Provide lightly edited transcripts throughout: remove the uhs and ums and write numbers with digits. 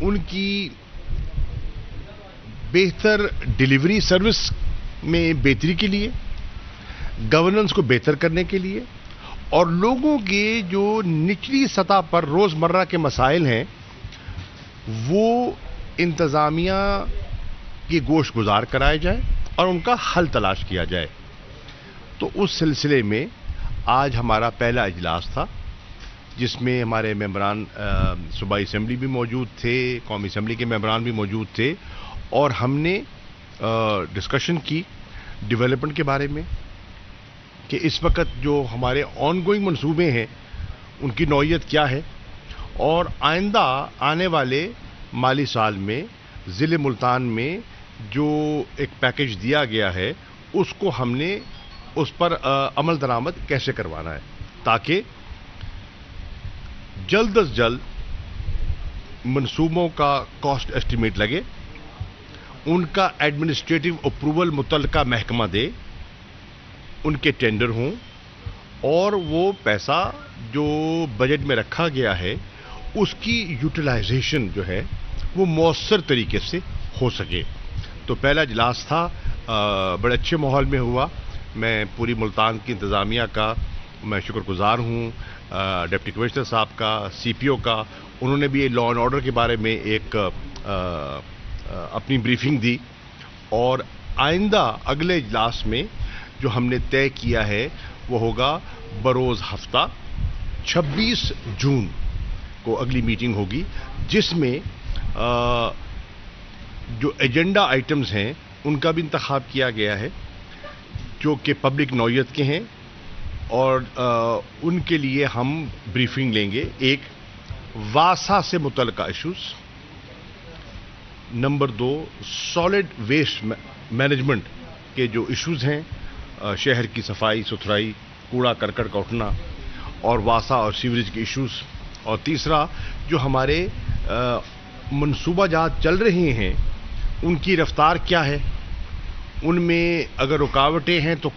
ان کی بہتر delivery service میں بہتری کے لیے، گورننس کو بہتر کرنے کے لیے، اور لوگوں کے جو نچلی سطح پر روزمرہ کے مسائل ہیں وہ انتظامیہ کی گوش گزار کرائے جائے اور ان کا حل تلاش کیا جائے۔ تو اس سلسلے میں آج ہمارا پہلا اجلاس تھا، جس میں ہمارے ممبران صوبائی اسمبلی بھی موجود تھے، قومی اسمبلی کے ممبران بھی موجود تھے، اور ہم نے ڈسکشن کی ڈیولپمنٹ کے بارے میں کہ اس وقت جو ہمارے آن گوئنگ منصوبے ہیں ان کی نوعیت کیا ہے، اور آئندہ آنے والے مالی سال میں ضلع ملتان میں جو ایک پیکج دیا گیا ہے اس کو ہم نے اس پر عمل درآمد کیسے کروانا ہے، تاکہ جلد از جلد منصوبوں کا کاسٹ ایسٹیمیٹ لگے، ان کا ایڈمنسٹریٹو اپروول متعلقہ محکمہ دے، ان کے ٹینڈر ہوں، اور وہ پیسہ جو بجٹ میں رکھا گیا ہے اس کی یوٹیلائزیشن جو ہے وہ مؤثر طریقے سے ہو سکے۔ تو پہلا اجلاس تھا، بڑے اچھے ماحول میں ہوا۔ میں پوری ملتان کی انتظامیہ کا میں شکر گزار ہوں، ڈپٹی کمشنر صاحب کا، سی پی او کا، انہوں نے بھی لا اینڈ آرڈر کے بارے میں ایک اپنی بریفنگ دی، اور آئندہ اگلے اجلاس میں جو ہم نے طے کیا ہے وہ ہوگا بروز ہفتہ 26 جون کو اگلی میٹنگ ہوگی، جس میں جو ایجنڈا آئٹمز ہیں ان کا بھی انتخاب کیا گیا ہے جو کہ پبلک نوعیت کے ہیں، اور ان کے لیے ہم بریفنگ لیں گے۔ ایک واسا سے متعلقہ issues, number 2 solid waste management کے جو ایشوز ہیں، شہر کی صفائی ستھرائی، کوڑا کرکٹ کا اٹھنا، اور واسا اور سیوریج کے ایشوز، اور تیسرا جو ہمارے منصوبہ جات چل رہے ہیں ان کی رفتار کیا ہے، ان میں اگر رکاوٹیں ہیں تو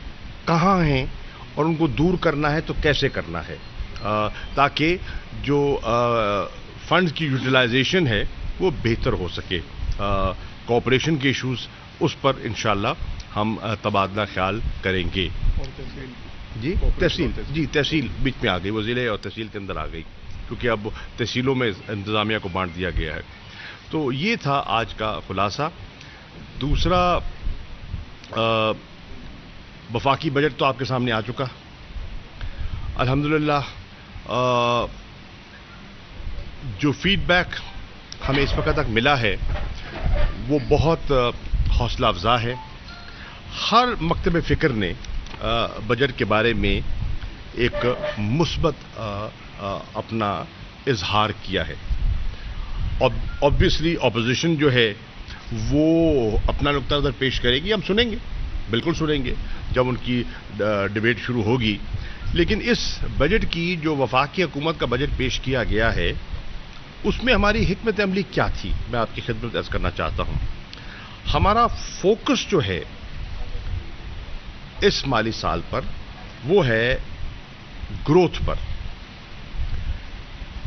کہاں ہیں، اور ان کو دور کرنا ہے تو کیسے کرنا ہے، تاکہ جو فنڈز کی یوٹیلائزیشن ہے وہ بہتر ہو سکے۔ کوآپریشن کے ایشوز، اس پر انشاءاللہ ہم تبادلہ خیال کریں گے۔ جی تحصیل بیچ میں آ گئی، وہ ضلع اور تحصیل کے اندر آ گئی، کیونکہ اب تحصیلوں میں انتظامیہ کو بانٹ دیا گیا ہے۔ تو یہ تھا آج کا خلاصہ۔ دوسرا، وفاقی بجٹ تو آپ کے سامنے آ چکا، الحمدللہ۔ جو فیڈ بیک ہمیں اس وقت تک ملا ہے وہ بہت حوصلہ افزا ہے۔ ہر مکتب فکر نے بجٹ کے بارے میں ایک مثبت اپنا اظہار کیا ہے۔ obviously اپوزیشن جو ہے وہ اپنا نقطہ نظر پیش کرے گی، ہم سنیں گے، بالکل سنیں گے جب ان کی ڈیبیٹ شروع ہوگی۔ لیکن اس بجٹ کی جو وفاقی حکومت کا بجٹ پیش کیا گیا ہے اس میں ہماری حکمت عملی کیا تھی، میں آپ کی خدمت عرض کرنا چاہتا ہوں۔ ہمارا فوکس جو ہے اس مالی سال پر وہ ہے گروتھ پر،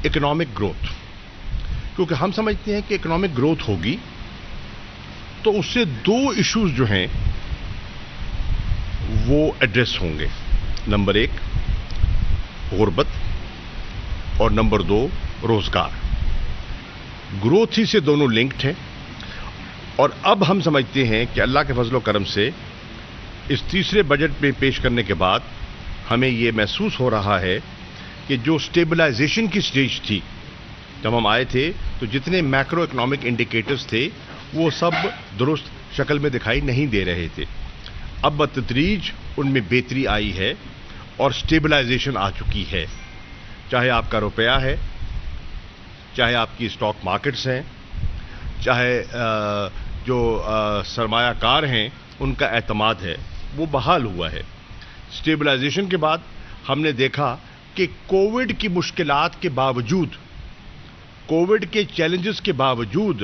اکنامک گروتھ، کیونکہ ہم سمجھتے ہیں کہ اکنامک گروتھ ہوگی تو اس سے 2 ایشوز جو ہیں وہ ایڈریس ہوں گے۔ نمبر 1 غربت، اور نمبر 2 روزگار۔ گروتھ ہی سے دونوں لنکڈ ہیں، اور اب ہم سمجھتے ہیں کہ اللہ کے فضل و کرم سے اس تیسرے بجٹ میں پیش کرنے کے بعد ہمیں یہ محسوس ہو رہا ہے کہ جو سٹیبلائزیشن کی سٹیج تھی، جب ہم آئے تھے تو جتنے میکرو اکنامک انڈیکیٹرز تھے وہ سب درست شکل میں دکھائی نہیں دے رہے تھے۔ اب بتدریج ان میں بہتری آئی ہے اور سٹیبلائزیشن آ چکی ہے، چاہے آپ کا روپیہ ہے، چاہے آپ کی اسٹاک مارکیٹس ہیں، چاہے جو سرمایہ کار ہیں ان کا اعتماد ہے وہ بحال ہوا ہے۔ سٹیبلائزیشن کے بعد ہم نے دیکھا کہ کووڈ کی مشکلات کے باوجود، کووڈ کے چیلنجز کے باوجود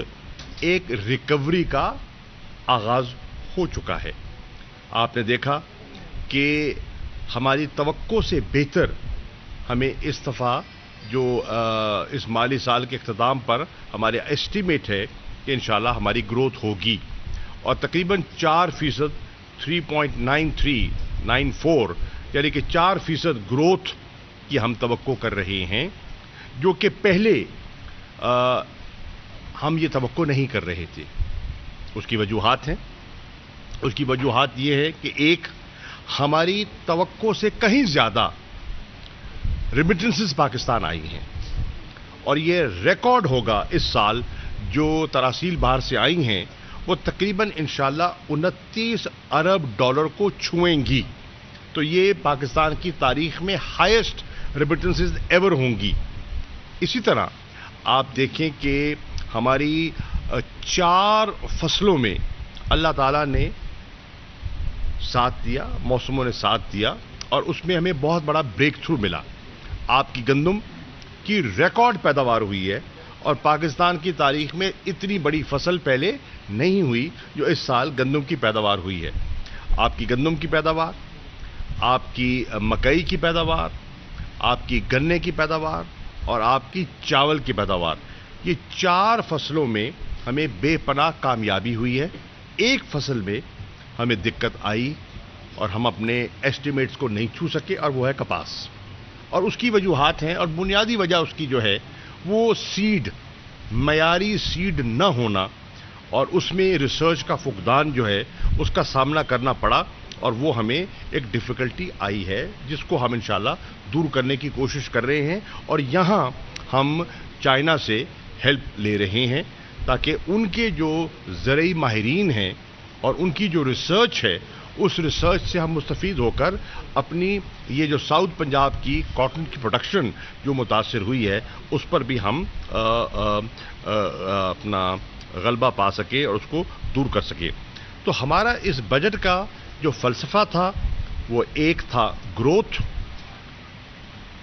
ایک ریکوری کا آغاز ہو چکا ہے۔ آپ نے دیکھا کہ ہماری توقع سے بہتر ہمیں اس دفعہ جو اس مالی سال کے اختتام پر ہمارے ایسٹیمیٹ ہے کہ انشاءاللہ ہماری گروتھ ہوگی اور تقریباً 4%، 3.9394 یعنی کہ 4% گروتھ کی ہم توقع کر رہے ہیں، جو کہ پہلے ہم یہ توقع نہیں کر رہے تھے۔ اس کی وجوہات ہیں، اس کی وجوہات یہ ہے کہ ایک، ہماری توقع سے کہیں زیادہ ریمیٹنسز پاکستان آئی ہیں اور یہ ریکارڈ ہوگا اس سال جو تراسیل باہر سے آئی ہیں وہ تقریباً انشاءاللہ 29 ارب ڈالر کو چھوئیں گی، تو یہ پاکستان کی تاریخ میں ہائیسٹ ریمیٹنسز ایور ہوں گی۔ اسی طرح آپ دیکھیں کہ ہماری 4 فصلوں میں اللہ تعالیٰ نے ساتھ دیا، موسموں نے ساتھ دیا اور اس میں ہمیں بہت بڑا بریک تھرو ملا۔ آپ کی گندم کی ریکارڈ پیداوار ہوئی ہے اور پاکستان کی تاریخ میں اتنی بڑی فصل پہلے نہیں ہوئی جو اس سال گندم کی پیداوار ہوئی ہے۔ آپ کی گندم کی پیداوار، آپ کی مکئی کی پیداوار، آپ کی گنے کی پیداوار اور آپ کی چاول کی پیداوار، یہ 4 فصلوں میں ہمیں بے پناہ کامیابی ہوئی ہے۔ ایک فصل میں ہمیں دقت آئی اور ہم اپنے ایسٹیمیٹس کو نہیں چھو سکے اور وہ ہے کپاس، اور اس کی وجوہات ہیں اور بنیادی وجہ اس کی جو ہے وہ سیڈ، معیاری سیڈ نہ ہونا اور اس میں ریسرچ کا فقدان جو ہے اس کا سامنا کرنا پڑا اور وہ ہمیں ایک ڈیفیکلٹی آئی ہے جس کو ہم انشاءاللہ دور کرنے کی کوشش کر رہے ہیں اور یہاں ہم چائنا سے ہیلپ لے رہے ہیں تاکہ ان کے جو زرعی ماہرین ہیں اور ان کی جو ریسرچ ہے اس ریسرچ سے ہم مستفید ہو کر اپنی یہ جو ساؤتھ پنجاب کی کاٹن کی پروڈکشن جو متاثر ہوئی ہے اس پر بھی ہم اپنا غلبہ پا سکے اور اس کو دور کر سکے۔ تو ہمارا اس بجٹ کا جو فلسفہ تھا وہ ایک تھا گروتھ،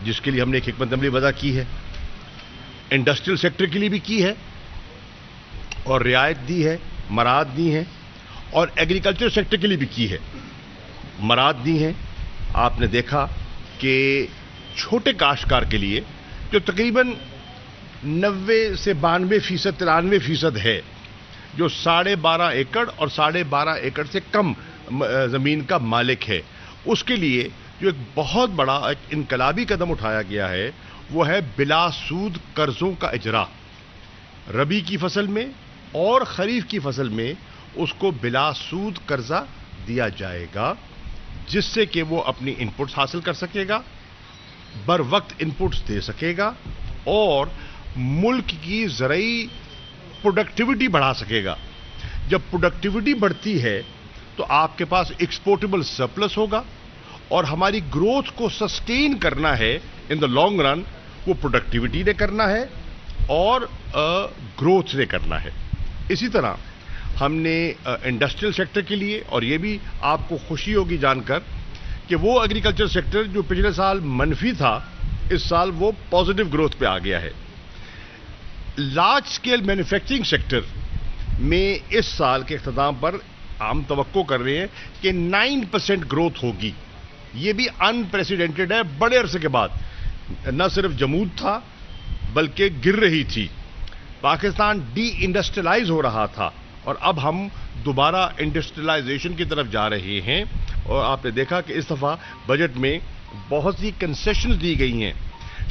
جس کے لیے ہم نے ایک حکمت عملی وضع کی ہے، انڈسٹریل سیکٹر کے لیے بھی کی ہے اور رعایت دی ہے، مراعات دی ہیں، اور ایگریکلچر سیکٹر کے لیے بھی کی ہے، مراعات دی ہیں۔ آپ نے دیکھا کہ چھوٹے کاشتکار کے لیے جو تقریباً 90 سے 92%، 93% ہے، جو 12.5 ایکڑ اور 12.5 ایکڑ سے کم زمین کا مالک ہے، اس کے لیے جو ایک بہت بڑا ایک انقلابی قدم اٹھایا گیا ہے وہ ہے بلا سود قرضوں کا اجرا۔ ربی کی فصل میں اور خریف کی فصل میں اس کو بلا سود قرضہ دیا جائے گا، جس سے کہ وہ اپنی انپٹس حاصل کر سکے گا، بر وقت انپٹس دے سکے گا اور ملک کی زرعی پروڈکٹیوٹی بڑھا سکے گا۔ جب پروڈکٹیوٹی بڑھتی ہے تو آپ کے پاس ایکسپورٹیبل سرپلس ہوگا اور ہماری گروتھ کو سسٹین کرنا ہے ان دا لانگ رن، وہ پروڈکٹیوٹی نے کرنا ہے اور گروتھ نے کرنا ہے۔ اسی طرح ہم نے انڈسٹریل سیکٹر کے لیے، اور یہ بھی آپ کو خوشی ہوگی جان کر کہ وہ ایگریکلچر سیکٹر جو پچھلے سال منفی تھا اس سال وہ پازیٹیو گروتھ پہ آ گیا ہے۔ لارج سکیل مینوفیکچرنگ سیکٹر میں اس سال کے اختتام پر ہم توقع کر رہے ہیں کہ 9% گروتھ ہوگی۔ یہ بھی انپریسیڈنٹڈ ہے، بڑے عرصے کے بعد نہ صرف جمود تھا بلکہ گر رہی تھی، پاکستان ڈی انڈسٹریلائز ہو رہا تھا اور اب ہم دوبارہ انڈسٹریلائزیشن کی طرف جا رہے ہیں۔ اور آپ نے دیکھا کہ اس دفعہ بجٹ میں بہت سی کنسیشنز دی گئی ہیں،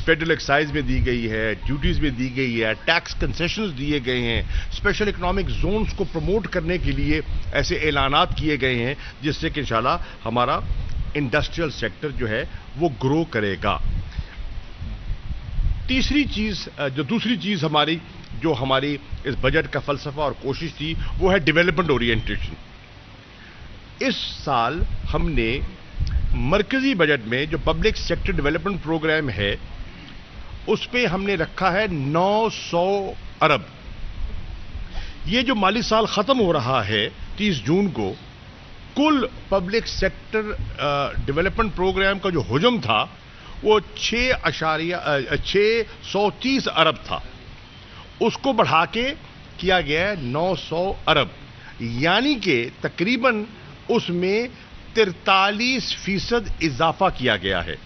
فیڈرل ایکسائز میں دی گئی ہے، ڈیوٹیز میں دی گئی ہے، ٹیکس کنسیشنز دیے گئے ہیں، اسپیشل اکنامک زونز کو پروموٹ کرنے کے لیے ایسے اعلانات کیے گئے ہیں جس سے کہ انشاءاللہ ہمارا انڈسٹریل سیکٹر جو ہے وہ گرو کرے گا۔ دوسری چیز ہماری جو ہماری اس بجٹ کا فلسفہ اور کوشش تھی وہ ہے ڈیولپمنٹ اورینٹیشن۔ اس سال ہم نے مرکزی بجٹ میں جو پبلک سیکٹر ڈیولپمنٹ پروگرام ہے اس پہ ہم نے رکھا ہے 900 ارب۔ یہ جو مالی سال ختم ہو رہا ہے 30 جون کو، کل پبلک سیکٹر ڈیولپمنٹ پروگرام کا جو حجم تھا وہ 630 ارب تھا، اس کو بڑھا کے کیا گیا ہے 900 ارب، یعنی کہ تقریباً اس میں 43% اضافہ کیا گیا ہے،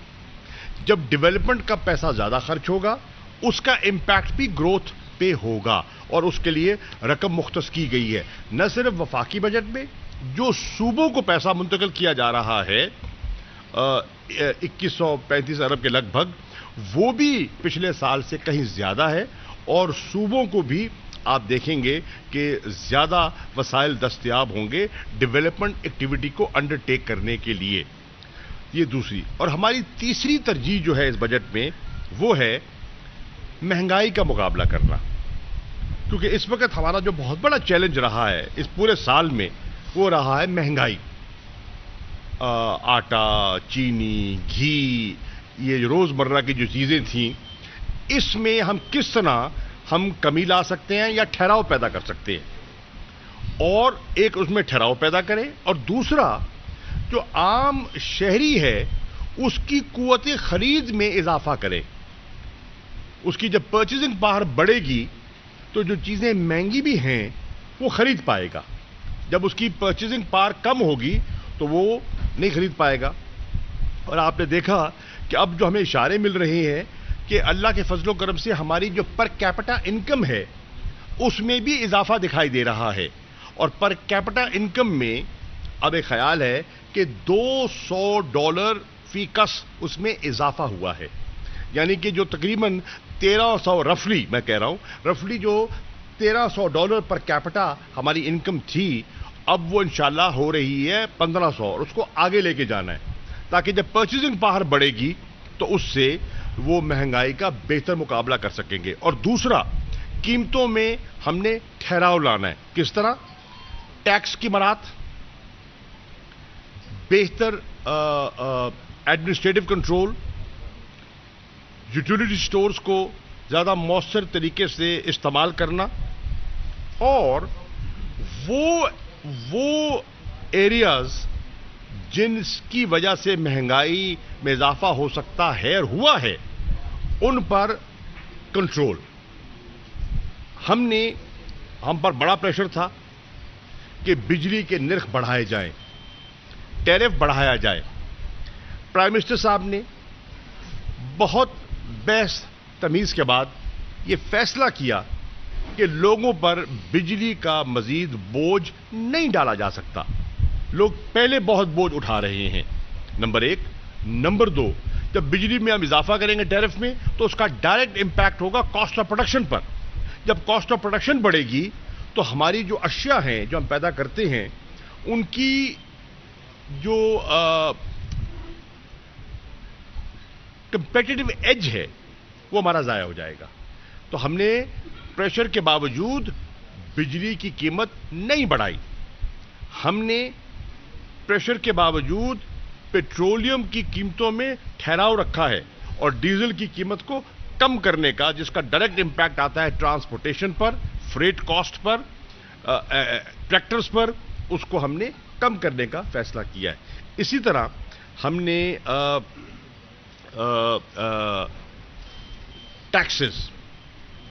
جب ڈیولپمنٹ کا پیسہ زیادہ خرچ ہوگا اس کا امپیکٹ بھی گروتھ پہ ہوگا، اور اس کے لیے رقم مختص کی گئی ہے نہ صرف وفاقی بجٹ میں، جو صوبوں کو پیسہ منتقل کیا جا رہا ہے 2135 ارب کے لگ بھگ، وہ بھی پچھلے سال سے کہیں زیادہ ہے، اور صوبوں کو بھی آپ دیکھیں گے کہ زیادہ وسائل دستیاب ہوں گے ڈیولپمنٹ ایکٹیویٹی کو انڈر ٹیک کرنے کے لیے۔ یہ دوسری اور ہماری تیسری ترجیح جو ہے اس بجٹ میں وہ ہے مہنگائی کا مقابلہ کرنا، کیونکہ اس وقت ہمارا جو بہت بڑا چیلنج رہا ہے اس پورے سال میں وہ رہا ہے مہنگائی۔ آٹا، چینی، گھی، یہ روزمرہ کی جو چیزیں تھیں، اس میں ہم کس طرح ہم کمی لا سکتے ہیں یا ٹھہراؤ پیدا کر سکتے ہیں، اور ایک اس میں ٹھہراؤ پیدا کریں، اور دوسرا جو عام شہری ہے اس کی قوت خرید میں اضافہ کریں۔ اس کی جب پرچیزنگ پاور بڑھے گی تو جو چیزیں مہنگی بھی ہیں وہ خرید پائے گا، جب اس کی پرچیزنگ پاور کم ہوگی تو وہ نہیں خرید پائے گا۔ اور آپ نے دیکھا کہ اب جو ہمیں اشارے مل رہے ہیں کہ اللہ کے فضل و کرم سے ہماری جو پر کیپٹا انکم ہے اس میں بھی اضافہ دکھائی دے رہا ہے، اور پر کیپٹا انکم میں اب ایک خیال ہے کہ $200 فی کس اس میں اضافہ ہوا ہے، یعنی کہ جو تقریباً 1300 رفلی، میں کہہ رہا ہوں رفلی جو $1300 پر کیپٹا ہماری انکم تھی، اب وہ انشاءاللہ ہو رہی ہے 1500، اور اس کو آگے لے کے جانا ہے تاکہ جب پرچیزنگ پاور بڑھے گی تو اس سے وہ مہنگائی کا بہتر مقابلہ کر سکیں گے۔ اور دوسرا، قیمتوں میں ہم نے ٹھہراؤ لانا ہے۔ کس طرح؟ ٹیکس کی مراعات، بہتر ایڈمنسٹریٹو کنٹرول، یوٹیلیٹی سٹورز کو زیادہ مؤثر طریقے سے استعمال کرنا، اور وہ ایریاز جن کی وجہ سے مہنگائی میں اضافہ ہو سکتا ہے اور ہوا ہے ان پر کنٹرول۔ ہم پر بڑا پریشر تھا کہ بجلی کے نرخ بڑھائے جائیں، ٹیرف بڑھایا جائے۔ پرائم منسٹر صاحب نے بہت بحث تمیز کے بعد یہ فیصلہ کیا کہ لوگوں پر بجلی کا مزید بوجھ نہیں ڈالا جا سکتا۔ لوگ پہلے بہت بوجھ اٹھا رہے ہیں، نمبر ایک۔ نمبر دو، جب بجلی میں ہم اضافہ کریں گے ٹیرف میں تو اس کا ڈائریکٹ امپیکٹ ہوگا کاسٹ آف پروڈکشن پر۔ جب کاسٹ آف پروڈکشن بڑھے گی تو ہماری جو اشیاء ہیں جو ہم پیدا کرتے ہیں ان کی جو کمپیٹیٹو ایج ہے وہ ہمارا ضائع ہو جائے گا۔ تو ہم نے پریشر کے باوجود بجلی کی قیمت نہیں بڑھائی، ہم نے پریشر کے باوجود پیٹرولیم کی قیمتوں میں ٹھہراؤ رکھا ہے، اور ڈیزل کی قیمت کو کم کرنے کا، جس کا ڈائریکٹ امپیکٹ آتا ہے ٹرانسپورٹیشن پر، فریٹ کاسٹ پر، ٹریکٹرز پر، اس کو ہم نے کم کرنے کا فیصلہ کیا ہے۔ اسی طرح ہم نے ٹیکسز،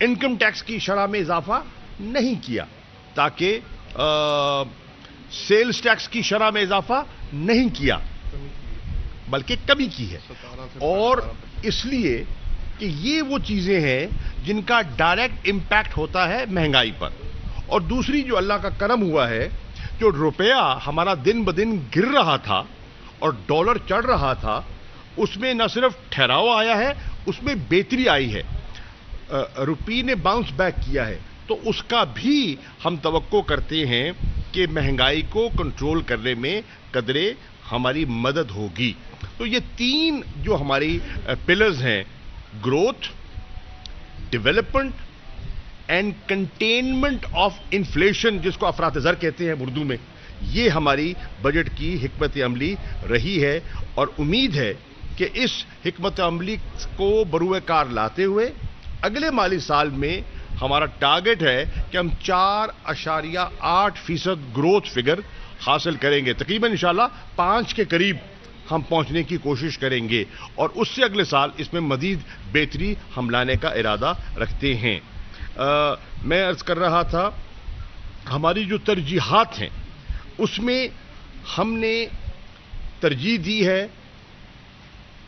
انکم ٹیکس کی شرح میں اضافہ نہیں کیا، تاکہ سیلز ٹیکس کی شرح میں اضافہ نہیں کیا بلکہ کمی کی ہے، اور اس لیے کہ یہ وہ چیزیں ہیں جن کا ڈائریکٹ امپیکٹ ہوتا ہے مہنگائی پر۔ اور دوسری جو اللہ کا کرم ہوا ہے، جو روپیہ ہمارا دن بدن گر رہا تھا اور ڈالر چڑھ رہا تھا، اس میں نہ صرف ٹھہراؤ آیا ہے، اس میں بہتری آئی ہے، روپی نے باؤنس بیک کیا ہے، تو اس کا بھی ہم توقع کرتے ہیں کہ مہنگائی کو کنٹرول کرنے میں قدرے ہماری مدد ہوگی۔ تو یہ تین جو ہماری پلرز ہیں، growth, development and containment of inflation, جس کو افراط زر کہتے ہیں اردو میں، یہ ہماری بجٹ کی حکمت عملی رہی ہے، اور امید ہے کہ اس حکمت عملی کو بروئے کار لاتے ہوئے اگلے مالی سال میں ہمارا ٹارگٹ ہے کہ ہم 4.8% گروتھ فگر حاصل کریں گے، تقریباً انشاءاللہ 5 کے قریب ہم پہنچنے کی کوشش کریں گے، اور اس سے اگلے سال اس میں مزید بہتری ہم لانے کا ارادہ رکھتے ہیں۔ میں عرض کر رہا تھا ہماری جو ترجیحات ہیں اس میں ہم نے ترجیح دی ہے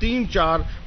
3-4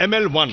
ML1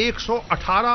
118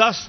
10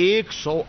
100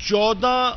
14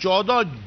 14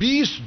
20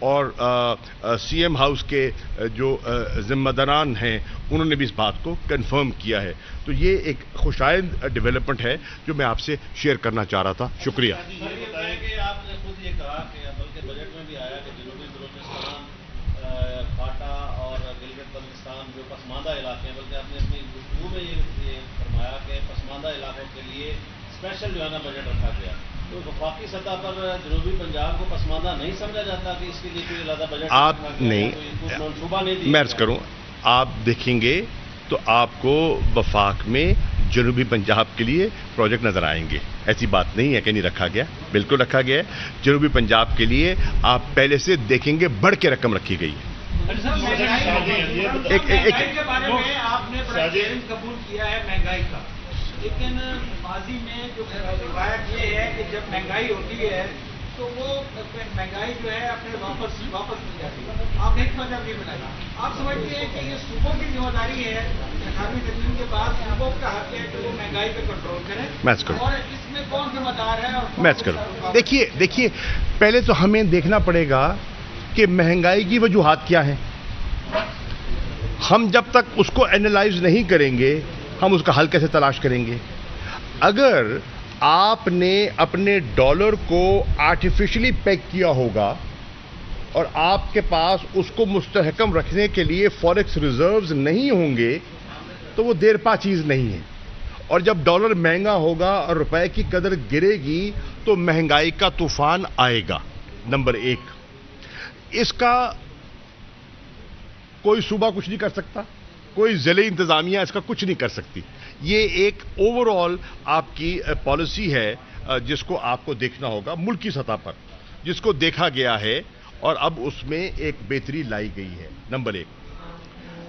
اور سی ایم ہاؤس کے جو ذمہ داران ہیں انہوں نے بھی اس بات کو کنفرم کیا ہے. تو یہ ایک خوشائند ڈیولپمنٹ ہے جو میں آپ سے شیئر کرنا چاہ رہا تھا. شکریہ. آپ نے خود یہ کہا کہ بلکہ بجٹ میں بھی آیا کہ جنوبی بلوچستان، کھاٹا اور گلگت بلتستان جو پسماندہ علاقے ہیں، بلکہ آپ نے اپنی گفتگو میں یہ فرمایا کہ پسماندہ علاقوں کے لیے اسپیشل جو ہے نا بجٹ رکھا گیا. تو وفاقی سطح پر جنوبی پنجاب کو پسماندہ نہیں سمجھا جاتا کہ اس کے لیے کوئی علیحدہ بجٹ آپ نہیں، منصوبہ نہیں میں عرض کروں، آپ دیکھیں گے تو آپ کو وفاق میں جنوبی پنجاب کے لیے پروجیکٹ نظر آئیں گے. ایسی بات نہیں ہے کہ نہیں رکھا گیا، بالکل رکھا گیا ہے. جنوبی پنجاب کے لیے آپ پہلے سے دیکھیں گے بڑھ کے رقم رکھی گئی ہے. مہنگائی کے بارے میں آپ نے بڑا چیلنج قبول کیا ہے مہنگائی کا، لیکن ماضی میں جو روایت یہ ہے کہ جب مہنگائی ہوتی ہے تو وہ مہنگائی جو ہے اپنے واپس مل جاتی ہے. آپ نے ایک وجہ بھی بنائی. آپ سمجھتے ہیں کہ یہ صوبوں کی ذمہ داری ہے 18ویں ترمیم کے بعد صوبوں کا حق ہے کہ وہ مہنگائی پہ کنٹرول کریں، اور اس میں کون ذمہ دار ہے؟ اور دیکھیے پہلے تو ہمیں دیکھنا پڑے گا کہ مہنگائی کی وجوہات کیا ہیں. ہم جب تک اس کو اینالائز نہیں کریں گے ہم اس کا حل کیسے تلاش کریں گے؟ اگر آپ نے اپنے ڈالر کو آرٹیفیشلی پیک کیا ہوگا اور آپ کے پاس اس کو مستحکم رکھنے کے لیے فوریکس ریزروز نہیں ہوں گے تو وہ دیر پا چیز نہیں ہے. اور جب ڈالر مہنگا ہوگا اور روپے کی قدر گرے گی تو مہنگائی کا طوفان آئے گا. نمبر ایک، اس کا کوئی صوبہ کچھ نہیں کر سکتا، کوئی ضلعی انتظامیہ اس کا کچھ نہیں کر سکتی. یہ ایک اوور آل آپ کی پالیسی ہے جس کو آپ کو دیکھنا ہوگا ملکی سطح پر، جس کو دیکھا گیا ہے اور اب اس میں ایک بہتری لائی گئی ہے. نمبر ایک.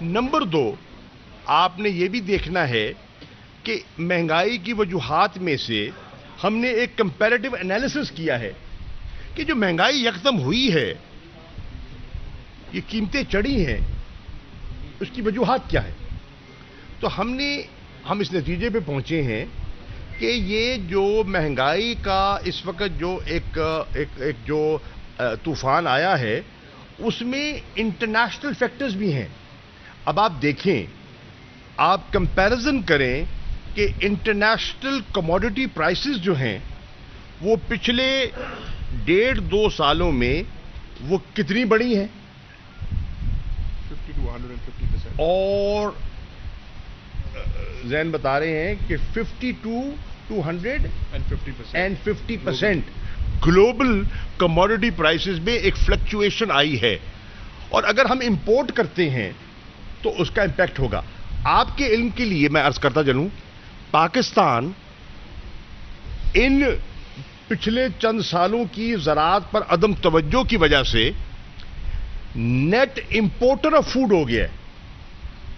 نمبر دو، آپ نے یہ بھی دیکھنا ہے کہ مہنگائی کی وجوہات میں سے ہم نے ایک کمپیریٹیو انالیسس کیا ہے کہ جو مہنگائی یکدم ہوئی ہے، یہ قیمتیں چڑھی ہیں، اس کی وجوہات کیا ہے. تو ہم اس نتیجے پہ پہنچے ہیں کہ یہ جو مہنگائی کا اس وقت جو ایک جو طوفان آیا ہے اس میں انٹرنیشنل فیکٹرز بھی ہیں. اب آپ دیکھیں، آپ کمپیریزن کریں کہ انٹرنیشنل کموڈٹی پرائسز جو ہیں وہ پچھلے 1.5-2 سالوں میں وہ کتنی بڑی ہیں، 50 to 150%. اور ذہن بتا رہے ہیں کہ 50 to 250% گلوبل کموڈٹی پرائسز میں ایک فلکچویشن آئی ہے. اور اگر ہم امپورٹ کرتے ہیں تو اس کا امپیکٹ ہوگا. آپ کے علم کے لیے میں عرض کرتا چلوں، پاکستان ان پچھلے چند سالوں کی زراعت پر عدم توجہ کی وجہ سے نیٹ امپورٹر آف فوڈ ہو گیا ہے.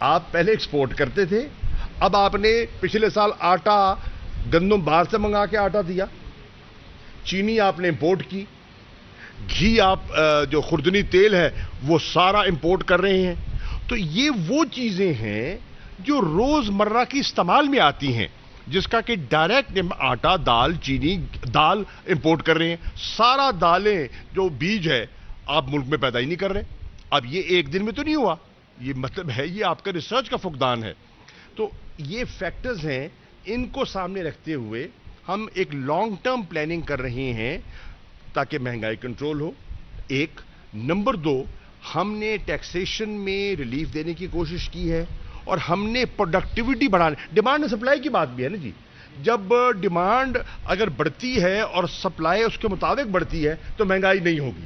آپ پہلے ایکسپورٹ کرتے تھے، اب آپ نے پچھلے سال آٹا گندم باہر سے منگا کے آٹا دیا، چینی آپ نے امپورٹ کی، گھی آپ جو خوردنی تیل ہے وہ سارا امپورٹ کر رہے ہیں. تو یہ وہ چیزیں ہیں جو روز مرہ کی استعمال میں آتی ہیں، جس کا کہ ڈائریکٹ آٹا، دال، چینی، دال امپورٹ کر رہے ہیں. سارا دالیں جو بیج ہے آپ ملک میں پیدا ہی نہیں کر رہے. اب یہ ایک دن میں تو نہیں ہوا، یہ مطلب ہے یہ آپ کا ریسرچ کا فقدان ہے. تو یہ فیکٹرز ہیں، ان کو سامنے رکھتے ہوئے ہم ایک لانگ ٹرم پلاننگ کر رہے ہیں تاکہ مہنگائی کنٹرول ہو. ایک. نمبر دو، ہم نے ٹیکسیشن میں ریلیف دینے کی کوشش کی ہے اور ہم نے پروڈکٹیوٹی بڑھانے، ڈیمانڈ اور سپلائی کی بات بھی ہے نا جی. جب ڈیمانڈ اگر بڑھتی ہے اور سپلائی اس کے مطابق بڑھتی ہے تو مہنگائی نہیں ہوگی.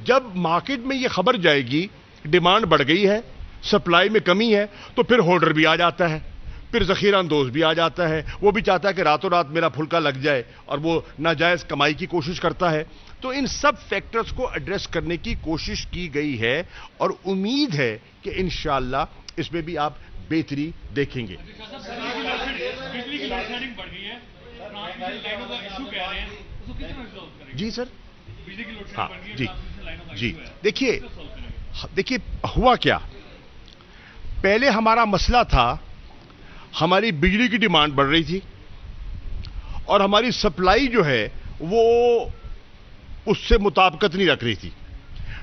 جب مارکیٹ میں یہ خبر جائے گی ڈیمانڈ بڑھ گئی ہے، سپلائی میں کمی ہے، تو پھر ہولڈر بھی آ جاتا ہے، پھر ذخیرہ اندوز بھی آ جاتا ہے، وہ بھی چاہتا ہے کہ راتوں رات میرا پھلکا لگ جائے اور وہ ناجائز کمائی کی کوشش کرتا ہے. تو ان سب فیکٹرز کو ایڈریس کرنے کی کوشش کی گئی ہے اور امید ہے کہ انشاءاللہ اس میں بھی آپ بہتری دیکھیں گے. جی سر. ہاں جی دیکھیے ہوا کیا، پہلے ہمارا مسئلہ تھا ہماری بجلی کی ڈیمانڈ بڑھ رہی تھی اور ہماری سپلائی جو ہے وہ اس سے مطابقت نہیں رکھ رہی تھی.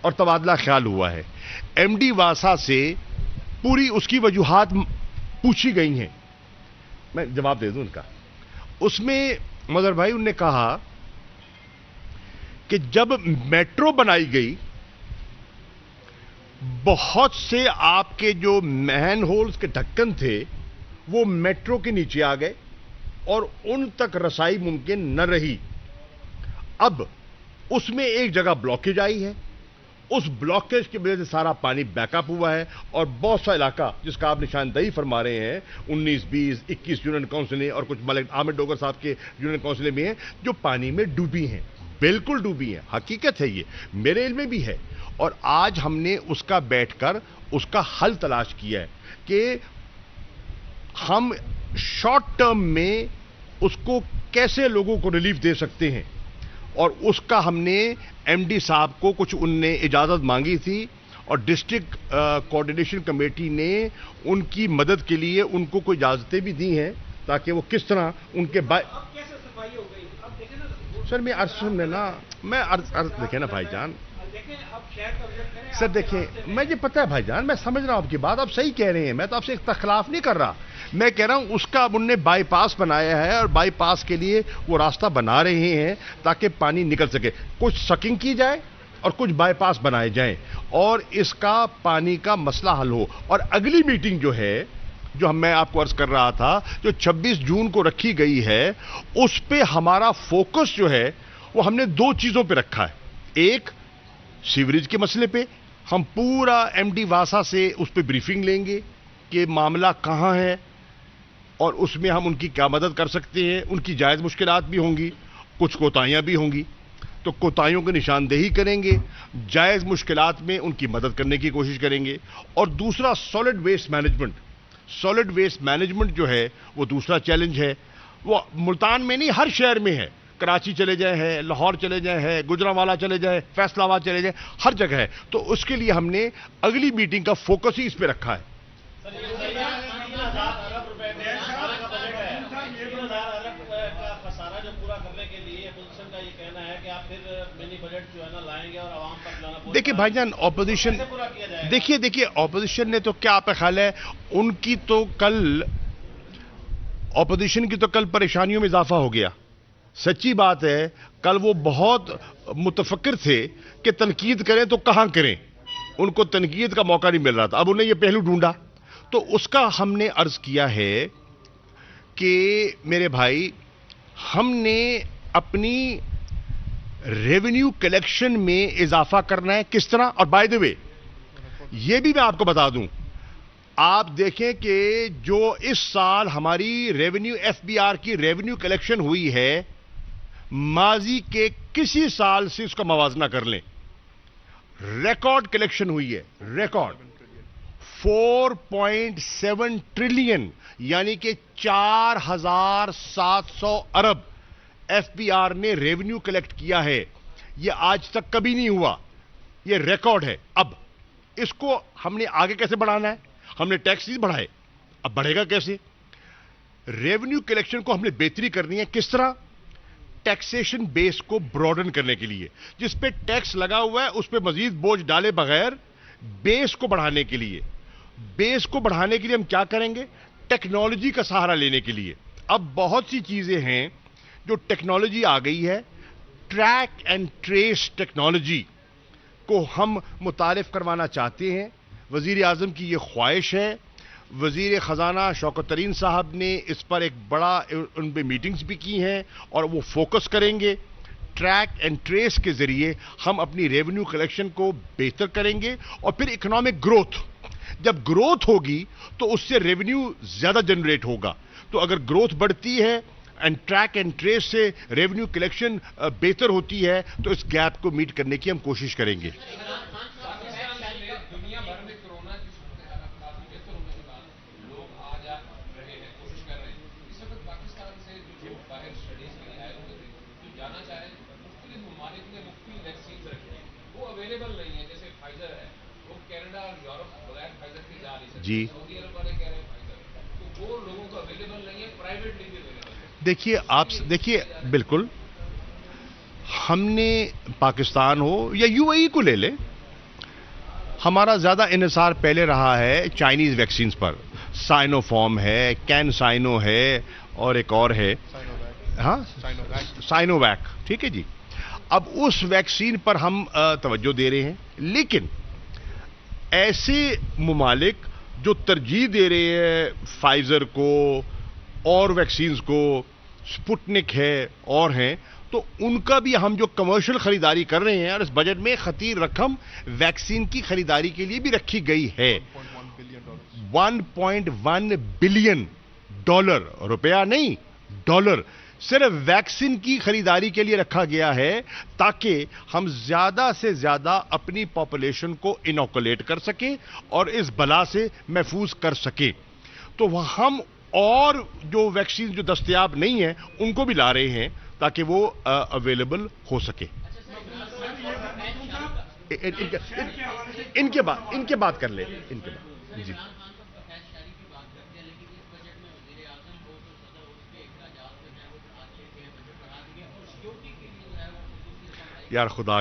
اور تبادلہ خیال ہوا ہے. ایم ڈی واسا سے پوری اس کی وجوہات پوچھی گئی ہیں, میں جواب دے دوں ان کا. اس میں مظہر بھائی انہوں نے کہا کہ جب میٹرو بنائی گئی بہت سے آپ کے جو مین ہولز کے ڈھکن تھے وہ میٹرو کے نیچے آ گئے اور ان تک رسائی ممکن نہ رہی. اب اس میں ایک جگہ بلاکیج آئی ہے, اس بلاکیج کی وجہ سے سارا پانی بیک اپ ہوا ہے اور بہت سا علاقہ جس کا آپ نشاندہی فرما رہے ہیں 19, 20, 21 یونین کونسلیں اور کچھ ملک عامر ڈوگر صاحب کے یونین کونسلیں بھی ہیں جو پانی میں ڈوبی ہیں, بالکل ڈوبی ہیں. حقیقت ہے, یہ میرے علم میں بھی ہے. اور آج ہم نے اس کا بیٹھ کر اس کا حل تلاش کیا ہے کہ ہم شارٹ ٹرم میں اس کو کیسے لوگوں کو ریلیف دے سکتے ہیں. اور اس کا ہم نے ایم ڈی صاحب کو کچھ ان نے اجازت مانگی تھی اور ڈسٹرکٹ کوآرڈینیشن کمیٹی نے ان کی مدد کے لیے ان کو کوئی اجازتیں بھی دی ہیں تاکہ وہ کس طرح ان کے اب کیسے صفائی ہو گئی؟ اب دیکھیں نا سر میں عرض سننے نا میں عرض دیکھیں نا بھائی جان, دیکھیں اب شہر کا وزٹ کریں. سر دیکھیں مجھے پتہ ہے بھائی جان, میں سمجھ رہا ہوں آپ کی بات, آپ صحیح کہہ رہے ہیں, میں تو آپ سے اختلاف نہیں کر رہا. میں کہہ رہا ہوں اس کا ان نے بائی پاس بنایا ہے اور بائی پاس کے لیے وہ راستہ بنا رہے ہیں تاکہ پانی نکل سکے. کچھ سکنگ کی جائے اور کچھ بائی پاس بنائے جائیں اور اس کا پانی کا مسئلہ حل ہو. اور اگلی میٹنگ جو ہے جو میں آپ کو عرض کر رہا تھا جو 26 جون کو رکھی گئی ہے اس پہ ہمارا فوکس جو ہے وہ ہم نے 2 چیزوں پہ رکھا ہے. ایک سیوریج کے مسئلے پہ ہم پورا ایم ڈی واسا سے اس پہ بریفنگ لیں گے کہ معاملہ کہاں ہے اور اس میں ہم ان کی کیا مدد کر سکتے ہیں. ان کی جائز مشکلات بھی ہوں گی, کچھ کوتاہیاں بھی ہوں گی, تو کوتاہیوں کی نشاندہی کریں گے, جائز مشکلات میں ان کی مدد کرنے کی کوشش کریں گے. اور دوسرا solid waste management, solid waste management جو ہے وہ دوسرا چیلنج ہے. وہ ملتان میں نہیں ہر شہر میں ہے, کراچی چلے جائیں ہے, لاہور چلے جائیں ہے, گجرانوالہ چلے جائیں, فیصلہ آباد چلے جائیں, ہر جگہ ہے. تو اس کے لیے ہم نے اگلی میٹنگ کا فوکس ہی اس پہ رکھا ہے. 3,000 ارب روپے کا بجٹ ہے, 3,000 ارب کا خسارہ جو پورا کرنے کے لیے اپوزیشن کا یہ کہنا ہے کہ آپ پھر منی بجٹ جو ہے نا لائیں گے اور عوام تک لانا. دیکھیے بھائی جان اپوزیشن, دیکھیے اپوزیشن نے تو کیا آپ کا خیال ہے ان کی تو کل اپوزیشن کی تو کل پریشانیوں میں اضافہ ہو گیا. سچی بات ہے کل وہ بہت متفکر تھے کہ تنقید کریں تو کہاں کریں, ان کو تنقید کا موقع نہیں مل رہا تھا. اب انہیں یہ پہلو ڈھونڈا تو اس کا ہم نے عرض کیا ہے کہ میرے بھائی ہم نے اپنی ریونیو کلیکشن میں اضافہ کرنا ہے. کس طرح؟ اور بائی دی وے یہ بھی میں آپ کو بتا دوں, آپ دیکھیں کہ جو اس سال ہماری ریونیو ایف بی آر کی ریونیو کلیکشن ہوئی ہے ماضی کے کسی سال سے اس کا موازنہ کر لیں, ریکارڈ کلیکشن ہوئی ہے, ریکارڈ 4.7 ٹریلین یعنی کہ 4,700 ارب ایف بی آر نے ریونیو کلیکٹ کیا ہے. یہ آج تک کبھی نہیں ہوا, یہ ریکارڈ ہے. اب اس کو ہم نے آگے کیسے بڑھانا ہے؟ ہم نے ٹیکس نہیں بڑھائے, اب بڑھے گا کیسے؟ ریونیو کلیکشن کو ہم نے بہتری کرنی ہے. کس طرح؟ ٹیکسیشن بیس کو براڈن کرنے کے لیے, جس پہ ٹیکس لگا ہوا ہے اس پہ مزید بوجھ ڈالے بغیر بیس کو بڑھانے کے لیے. بیس کو بڑھانے کے لیے ہم کیا کریں گے؟ ٹیکنالوجی کا سہارا لینے کے لیے. اب بہت سی چیزیں ہیں جو ٹیکنالوجی آ گئی ہے, ٹریک اینڈ ٹریس ٹیکنالوجی کو ہم متعارف کروانا چاہتے ہیں. وزیر اعظم کی یہ خواہش ہے. وزیر خزانہ شوکت ترین صاحب نے اس پر ایک بڑا ان پہ میٹنگز بھی کی ہیں اور وہ فوکس کریں گے. ٹریک اینڈ ٹریس کے ذریعے ہم اپنی ریونیو کلیکشن کو بہتر کریں گے. اور پھر اکنامک گروتھ, جب گروتھ ہوگی تو اس سے ریونیو زیادہ جنریٹ ہوگا. تو اگر گروتھ بڑھتی ہے اینڈ ٹریک اینڈ ٹریس سے ریونیو کلیکشن بہتر ہوتی ہے تو اس گیپ کو میٹ کرنے کی ہم کوشش کریں گے. دنیا بھر میں کورونا کی صورتحال کافی بہتر ہونے کے بعد لوگ آ جا رہے ہیں, کوشش کر رہے ہیں. اس وقت پاکستان سے جو باہر اسٹڈیز کے لیے آئے ہوئے تھے, جو جانا چاہ رہے ہیں, مختلف ممالک میں مختلف ویکسینز رکھی ہیں, وہ اویلیبل نہیں ہیں. جیسے فائزر ہے, وہ کینیڈا اور یورپ بغیر فائزر کے جا نہیں سکتے. سعودی عرب والے کہہ رہے ہیں فائزر, تو وہ لوگوں کو اویلیبل نہیں ہے, پرائیویٹلی بھی اویلیبل ہے. دیکھیے آپ دیکھیے بالکل ہم نے پاکستان ہو یا یو اے ای کو لے لیں, ہمارا زیادہ انحصار پہلے رہا ہے چائنیز ویکسینز پر. سائنو فارم ہے, کین سائنو ہے, اور ایک اور ہے, ہاں سائنو ویک, ٹھیک ہے جی. اب اس ویکسین پر ہم توجہ دے رہے ہیں, لیکن ایسے ممالک جو ترجیح دے رہے ہیں فائزر کو اور ویکسینز کو, سپوٹنک ہے اور ہیں, تو ان کا بھی ہم جو کمرشل خریداری کر رہے ہیں, اور اس بجٹ میں خطیر رقم ویکسین کی خریداری کے لیے بھی رکھی گئی ہے. $1.1 بلین, روپیہ نہیں ڈالر, صرف ویکسین کی خریداری کے لیے رکھا گیا ہے تاکہ ہم زیادہ سے زیادہ اپنی پاپولیشن کو انوکولیٹ کر سکیں اور اس بلا سے محفوظ کر سکیں. تو ہم اور جو ویکسین جو دستیاب نہیں ہیں ان کو بھی لا رہے ہیں تاکہ وہ اویلیبل ہو سکے. ان کے بات کر لیں, ان کے بعد جی. یار خدا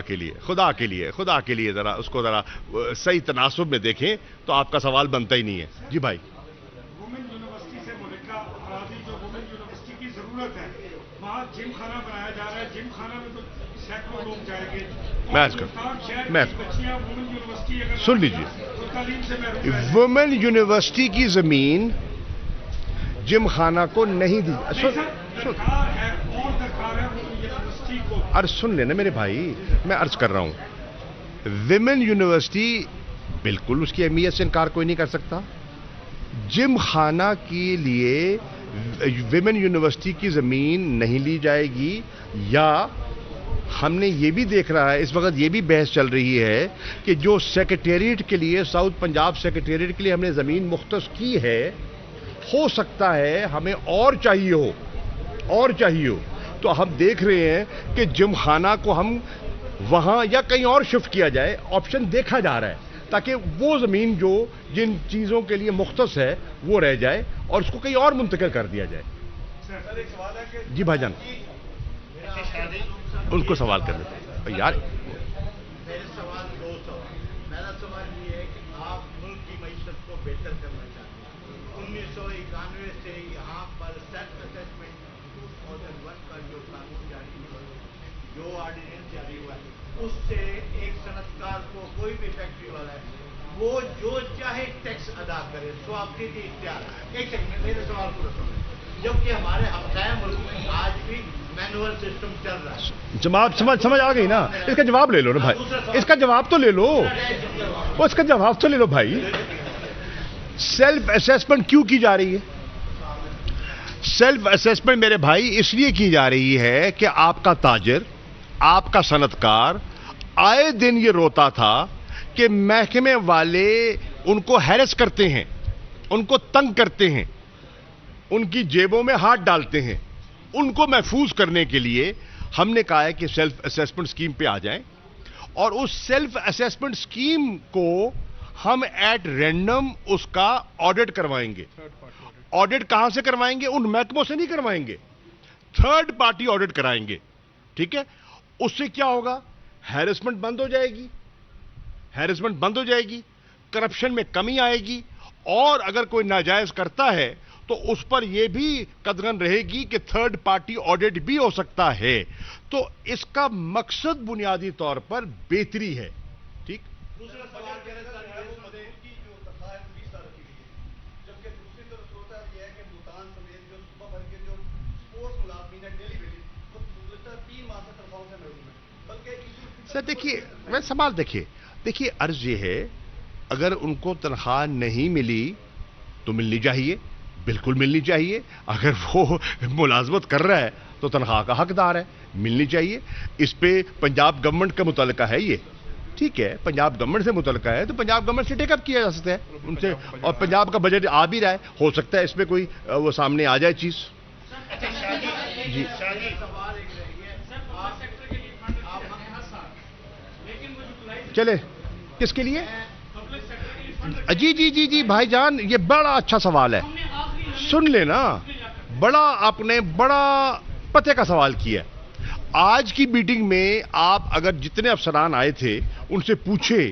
کے لیے ذرا اس کو ذرا صحیح تناسب میں دیکھیں تو آپ کا سوال بنتا ہی نہیں ہے. جی بھائی, وومن یونیورسٹی سے ملکہ اراضی جو وومن یونیورسٹی کی ضرورت ہے, وہاں جم خانہ بنایا جا رہا ہے. جم خانہ میں تو سینکڑوں لوگ جائیں گے. سن لیجیے, وومن یونیورسٹی کی زمین جم خانہ کو نہیں دی. عرض سن لینا میرے بھائی, میں عرض کر رہا ہوں, ویمن یونیورسٹی بالکل اس کی اہمیت سے انکار کوئی نہیں کر سکتا. جم خانہ کے لیے ویمن یونیورسٹی کی زمین نہیں لی جائے گی, یا ہم نے یہ بھی دیکھ رہا ہے اس وقت یہ بھی بحث چل رہی ہے کہ جو سیکریٹریٹ کے لیے ساؤتھ پنجاب سیکریٹریٹ کے لیے ہم نے زمین مختص کی ہے, ہو سکتا ہے ہمیں اور چاہیے ہو, تو ہم دیکھ رہے ہیں کہ جم خانہ کو ہم وہاں یا کہیں اور شفٹ کیا جائے, آپشن دیکھا جا رہا ہے تاکہ وہ زمین جو جن چیزوں کے لیے مختص ہے وہ رہ جائے اور اس کو کہیں اور منتقل کر دیا جائے. جی بھائی جان, ان کو سوال کر لیتے یار. میرے سوال دو سوال. پہلا سوال یہ ہے کہ آپ ملک کی معیشت کو بہتر کرنا چاہتے ہیں. 1991 سے یہاں پر سیلف اسسمنٹ 2001 کا جو قانون جاری ہوا, جو آرڈیننس جاری ہوا ہے, اس سے ایک صنعت کار کو کوئی بھی فیکٹری والا ہے وہ جو چاہے ٹیکس ادا کرے, سو آپ کے اختیار. ایک سیکنڈ میرے سوال کو رکھو. جبکہ ہمارے ہمسایہ ملک میں آج بھی مینول سسٹم چل رہا ہے. جواب سمجھ آ گئی نا, اس کا جواب لے لو نا بھائی, اس کا جواب تو لے لو, اس کا جواب تو لے لو بھائی. سیلف اسیسمنٹ کیوں کی جا رہی ہے؟ سیلف اسیسمنٹ میرے بھائی اس لیے کی جا رہی ہے کہ آپ کا تاجر, آپ کا صنعت کار آئے دن یہ روتا تھا کہ محکمے والے ان کو ہیرس کرتے ہیں, ان کو تنگ کرتے ہیں, ان کی جیبوں میں ہاتھ ڈالتے ہیں. ان کو محفوظ کرنے کے لیے ہم نے کہا ہے کہ سیلف اسیسمنٹ اسکیم پہ آ جائیں, اور اس سیلف اسیسمنٹ اسکیم کو ہم ایٹ رینڈم اس کا آڈٹ کروائیں گے. آڈٹ کہاں سے کروائیں گے؟ ان محکموں سے نہیں کروائیں گے, تھرڈ پارٹی آڈٹ کرائیں گے. ٹھیک ہے, اس سے کیا ہوگا؟ ہیرسمنٹ بند ہو جائے گی, کرپشن میں کمی آئے گی, اور اگر کوئی ناجائز کرتا ہے تو اس پر یہ بھی قدغن رہے گی کہ تھرڈ پارٹی آڈٹ بھی ہو سکتا ہے. تو اس کا مقصد بنیادی طور پر بہتری ہے. ٹھیک, دوسرا سوال کہہ رہے کی جو تنخواہ ہے 20 سال کی ہے, جبکہ دوسری طرف ہوتا یہ ہے کہ ملتان سمیت جو صبح بھر کے جو سپورٹس ملازمین ہیں ڈیلی بیسس وہ 3 ماہ سے تنخواہوں سے محروم ہیں. بلکہ سر دیکھیے, میں سوال دیکھیے عرض یہ ہے, اگر ان کو تنخواہ نہیں ملی تو ملنی چاہیے, بالکل ملنی چاہیے. اگر وہ ملازمت کر رہا ہے تو تنخواہ کا حقدار ہے, ملنی چاہیے. اس پہ پنجاب گورنمنٹ کا متعلقہ ہے یہ, ٹھیک ہے, پنجاب گورنمنٹ سے متعلقہ ہے تو پنجاب گورنمنٹ سے ٹیک اپ کیا جا سکتا ہے ان سے, اور پنجاب کا بجٹ آ بھی رہا ہے, ہو سکتا ہے اس میں کوئی وہ سامنے آ جائے چیز. جی چلے, کس کے لیے؟ جی بھائی جان, یہ بڑا اچھا سوال ہے. سن لینا, آپ نے بڑا پتے کا سوال کیا. آج کی میٹنگ میں آپ اگر جتنے افسران آئے تھے ان سے پوچھے